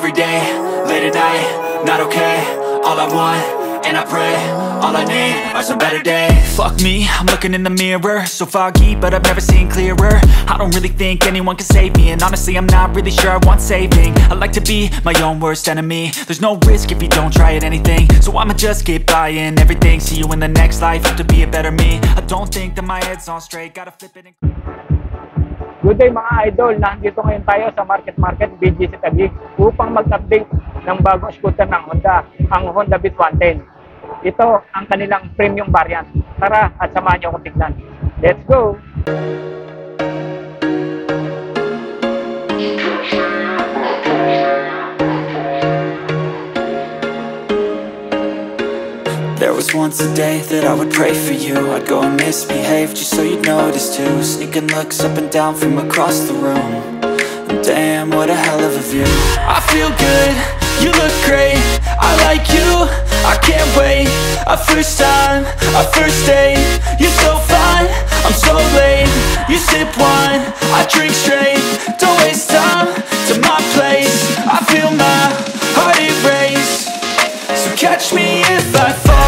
every day, late at night, not okay. All I want, and I pray, all I need are some better days. Fuck me, I'm looking in the mirror, so foggy, but I've never seen clearer. I don't really think anyone can save me, and honestly I'm not really sure I want saving. I like to be my own worst enemy. There's no risk if you don't try at anything, so I'ma just keep buying everything. See you in the next life, hope to be a better me. I don't think that my head's on straight, gotta flip it and... Good day mga idol, nandito ngayon tayo sa Market BGC Taguig upang mag-update ng bagong scooter ng Honda, ang Honda Beat 110. Ito ang kanilang premium variant. Tara at samahan niyo akong tignan. Let's go! There was once a day that I would pray for you. I'd go and misbehave just so you'd notice too. Sneaking looks up and down from across the room. And damn, what a hell of a view. I feel good, you look great, I like you, I can't wait. A first time, a first date, you're so fine, I'm so late. You sip wine, I drink straight. Don't waste time to my place. I feel my heart erase. So catch me if I fall.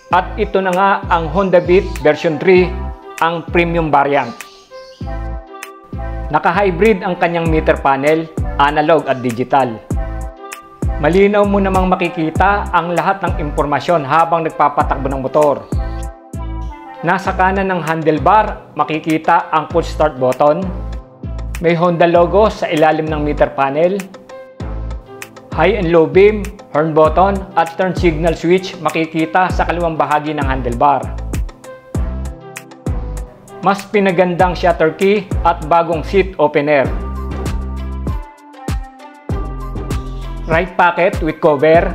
At ito na nga ang Honda Beat version 3, ang premium variant. Naka-hybrid ang kanyang meter panel, analog at digital. Malinaw mo namang makikita ang lahat ng impormasyon habang nagpapatakbo ng motor. Nasa kanan ng handlebar, makikita ang push start button. May Honda logo sa ilalim ng meter panel. High and low beam, horn button at turn signal switch makikita sa kaliwang bahagi ng handlebar. Mas pinagandang shutter key at bagong seat opener. Right pocket with cover.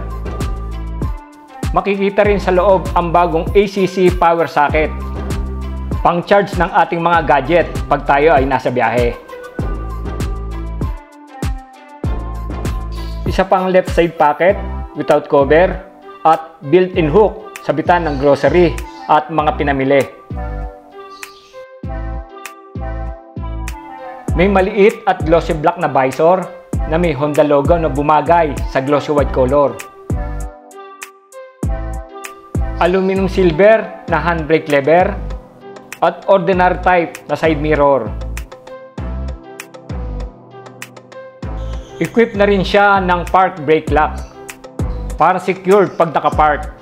Makikita rin sa loob ang bagong ACC power socket. Pang-charge ng ating mga gadget pag tayo ay nasa biyahe. Isa pang left side pocket without cover at built-in hook sa bitan ng grocery at mga pinamili. May maliit at glossy black na visor na may Honda logo na bumagay sa glossy white color. Aluminum silver na handbrake lever at ordinary type na side mirror. Equipped na rin siya ng park brake lock para secured pag nakapark.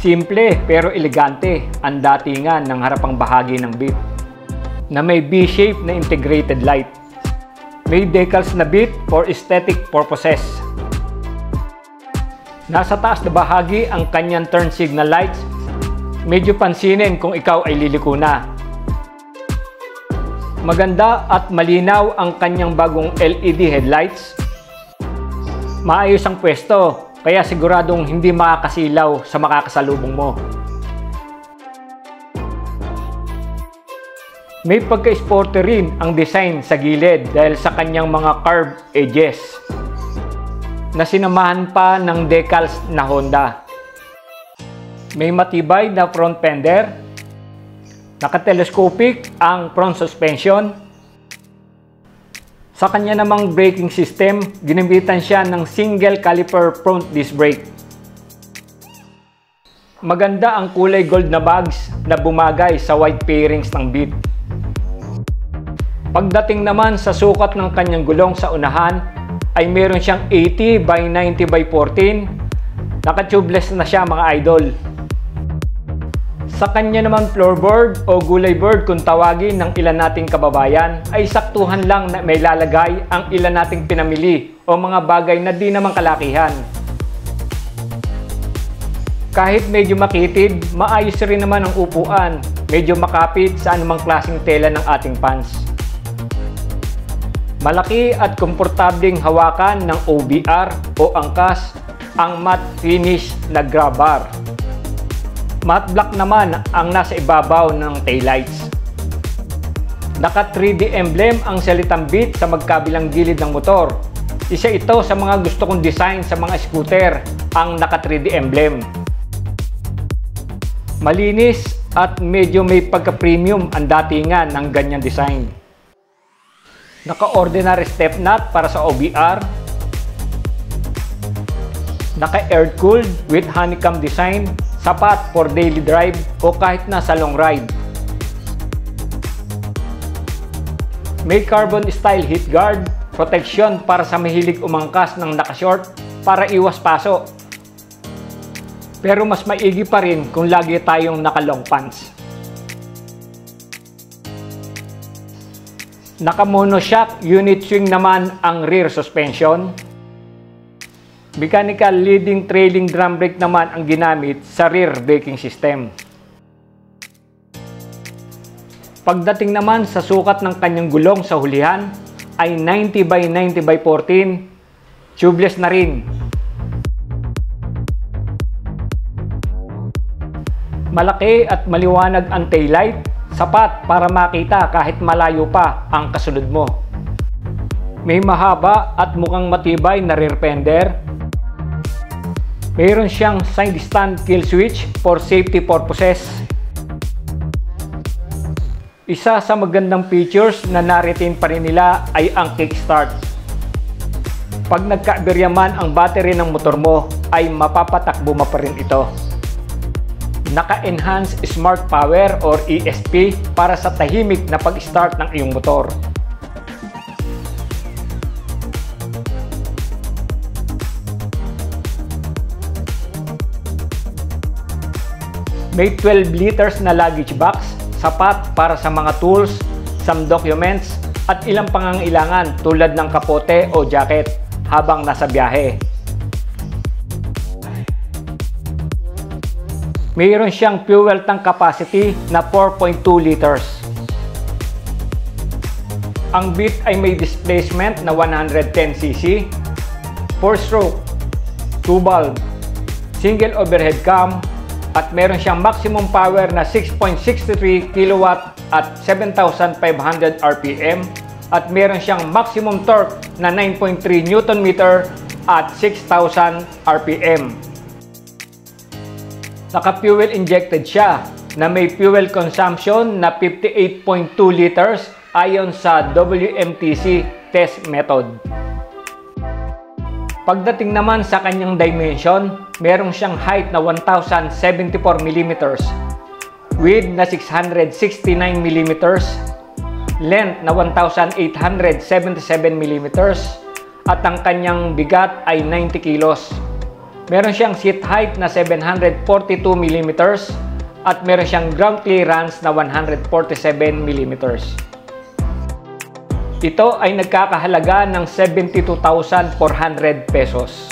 Simple pero elegante ang datingan ng harapang bahagi ng Beat na may B-shape na integrated light. May decals na Beat for aesthetic purposes. Nasa taas na bahagi ang kanyang turn signal lights. Medyo pansinin kung ikaw ay liliko na. Maganda at malinaw ang kanyang bagong LED headlights. Maayos ang pwesto, kaya siguradong hindi makakasilaw sa makakasalubong mo. May pagka-sporty rin ang design sa gilid dahil sa kanyang mga curved edges na sinamahan pa ng decals na Honda. May matibay na front fender. Naka-telescopic ang front suspension. Sa kanya namang braking system, ginamitan siya ng single caliper front disc brake. Maganda ang kulay gold na bags na bumagay sa white fairings ng Beat. Pagdating naman sa sukat ng kanyang gulong sa unahan, ay meron siyang 80 by 90 by 14. Naka-tubeless na siya mga idol. Sa kanya naman floorboard o gulay board kung tawagin ng ilan nating kababayan ay saktuhan lang na may lalagay ang ilan nating pinamili o mga bagay na di naman kalakihan. Kahit medyo makitid, maayos rin naman ang upuan, medyo makapit sa anumang klaseng tela ng ating pants. Malaki at komportabling hawakan ng OBR o angkas ang matte finish na grab bar. Matte black naman ang nasa ibabaw ng taillights. Naka 3D emblem ang salitang Beat sa magkabilang gilid ng motor. Isa ito sa mga gusto kong design sa mga scooter, ang naka 3D emblem. Malinis at medyo may pagka-premium ang datingan ng ganyang design. Naka-ordinary step nut para sa OBR. Naka-air-cooled with honeycomb design, sapat for daily drive o kahit nasa long ride. May carbon style heat guard, protection para sa mahilig umangkas ng naka-short para iwas paso. Pero mas maigi pa rin kung lagi tayong naka-long pants. Naka-monoshock unit swing naman ang rear suspension. Mechanical leading trailing drum brake naman ang ginamit sa rear braking system. Pagdating naman sa sukat ng kanyang gulong sa hulihan ay 90 by 90 by 14, tubeless na rin. Malaki at maliwanag ang taillight, sapat para makita kahit malayo pa ang kasunod mo. May mahaba at mukhang matibay na rear fender. Mayroon siyang side stand kill switch for safety purposes. Isa sa magandang features na na-retain pa rin nila ay ang kickstart. Pag nagka-aberya man ang battery ng motor mo ay mapapatakbo mo pa rin ito. Naka-enhanced smart power or ESP para sa tahimik na pag-start ng iyong motor. May 12 liters na luggage box, sapat para sa mga tools, some documents, at ilang pangangailangan tulad ng kapote o jacket habang nasa biyahe. Mayroon siyang fuel tank capacity na 4.2 liters. Ang bit ay may displacement na 110cc, 4-stroke, 2-valve, single overhead cam, at meron siyang maximum power na 6.63 kW at 7,500 RPM, at meron siyang maximum torque na 9.3 Nm at 6,000 RPM. Naka-fuel injected siya na may fuel consumption na 58.2 liters ayon sa WMTC test method. Pagdating naman sa kanyang dimension, merong siyang height na 1,074 mm, width na 669 mm, length na 1,877 mm, at ang kanyang bigat ay 90 kilos. Meron siyang seat height na 742 mm at meron siyang ground clearance na 147 mm. Ito ay nagkakahalaga ng 72,400 pesos.